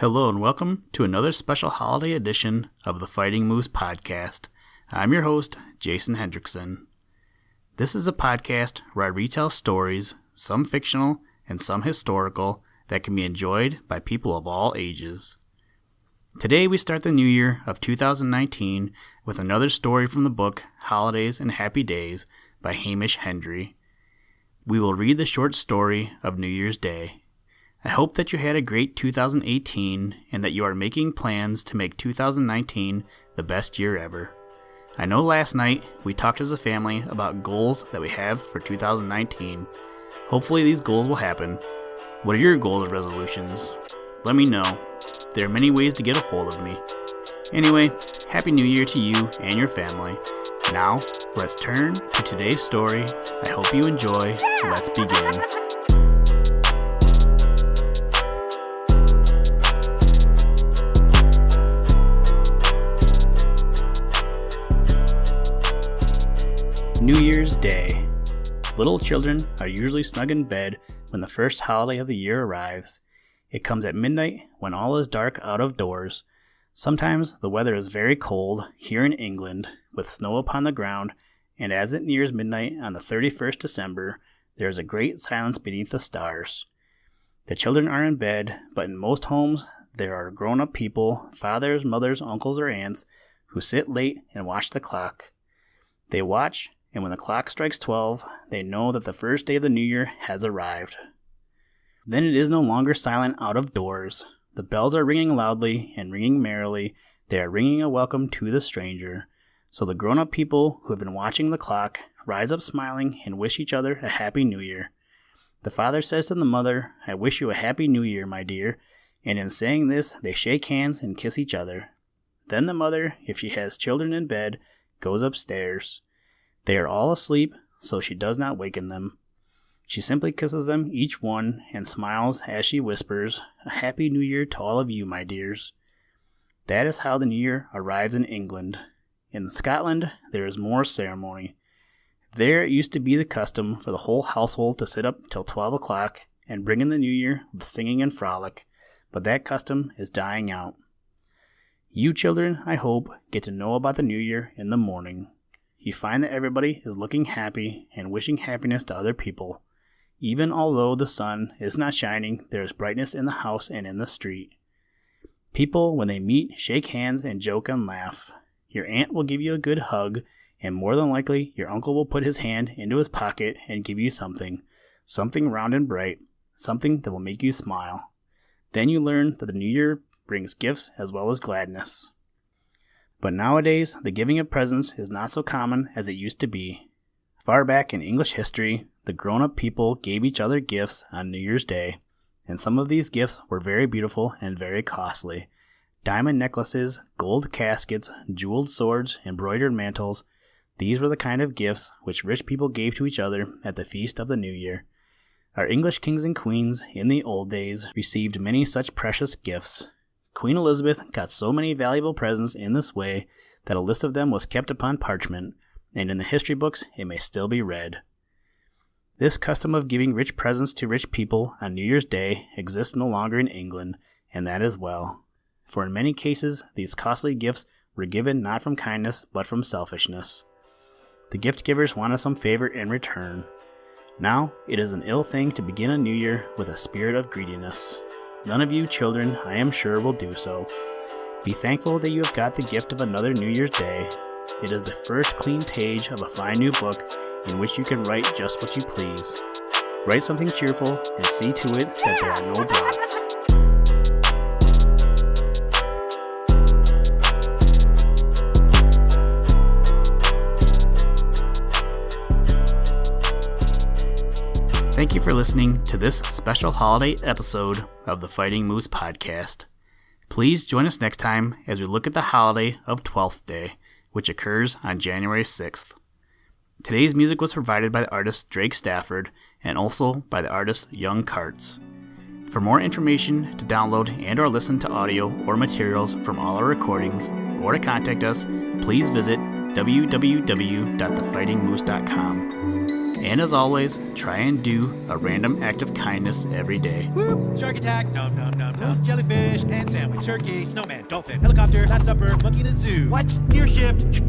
Hello and welcome to another special holiday edition of the Fighting Moose podcast. I'm your host, Jason Hendrickson. This is a podcast where I retell stories, some fictional and some historical, that can be enjoyed by people of all ages. Today we start the new year of 2019 with another story from the book Holidays and Happy Days by Hamish Hendry. We will read the short story of New Year's Day. I hope that you had a great 2018 and that you are making plans to make 2019 the best year ever. I know last night we talked as a family about goals that we have for 2019. Hopefully these goals will happen. What are your goals or resolutions? Let me know. There are many ways to get a hold of me. Anyway, Happy New Year to you and your family. Now, let's turn to today's story. I hope you enjoy. Let's begin. New Year's Day. Little children are usually snug in bed when the first holiday of the year arrives. It comes at midnight when all is dark out of doors. Sometimes the weather is very cold here in England with snow upon the ground, and as it nears midnight on the 31st December, there is a great silence beneath the stars. The children are in bed, but in most homes there are grown-up people, fathers, mothers, uncles, or aunts, who sit late and watch the clock. They watch, and when the clock strikes 12, they know that the first day of the new year has arrived. Then it is no longer silent out of doors. The bells are ringing loudly and ringing merrily. They are ringing a welcome to the stranger. So the grown-up people who have been watching the clock rise up smiling and wish each other a happy new year. The father says to the mother, "I wish you a happy new year, my dear," and in saying this, they shake hands and kiss each other. Then the mother, if she has children in bed, goes upstairs. They are all asleep, so she does not waken them. She simply kisses them each one and smiles as she whispers, "A happy new year to all of you, my dears." That is how the new year arrives in England. In Scotland, there is more ceremony. There it used to be the custom for the whole household to sit up till 12 o'clock and bring in the new year with singing and frolic, but that custom is dying out. You children, I hope, get to know about the new year in the morning. You find that everybody is looking happy and wishing happiness to other people. Even although the sun is not shining, there is brightness in the house and in the street. People, when they meet, shake hands and joke and laugh. Your aunt will give you a good hug, and more than likely your uncle will put his hand into his pocket and give you something round and bright, something that will make you smile. Then you learn that the new year brings gifts as well as gladness. But nowadays, the giving of presents is not so common as it used to be. Far back in English history, the grown-up people gave each other gifts on New Year's Day, and some of these gifts were very beautiful and very costly. Diamond necklaces, gold caskets, jeweled swords, embroidered mantles, these were the kind of gifts which rich people gave to each other at the feast of the New Year. Our English kings and queens, in the old days, received many such precious gifts. Queen Elizabeth got so many valuable presents in this way that a list of them was kept upon parchment, and in the history books it may still be read. This custom of giving rich presents to rich people on New Year's Day exists no longer in England, and that is well. For in many cases, these costly gifts were given not from kindness, but from selfishness. The gift givers wanted some favor in return. Now, it is an ill thing to begin a new year with a spirit of greediness. None of you children, I am sure, will do so. Be thankful that you have got the gift of another New Year's Day. It is the first clean page of a fine new book in which you can write just what you please. Write something cheerful and see to it that there are no blots. Thank you for listening to this special holiday episode of the Fighting Moose podcast. Please join us next time as we look at the holiday of Twelfth Day, which occurs on January 6th. Today's music was provided by the artist Drake Stafford and also by the artist Young Kartz. For more information to download and or listen to audio or materials from all our recordings or to contact us, please visit www.thefightingmoose.com. And as always, try and do a random act of kindness every day. Whoop, shark attack, nom nom nom nom, jellyfish and sand. turkey, snowman, dolphin, helicopter, last supper, monkey in a zoo. What? Gear shift.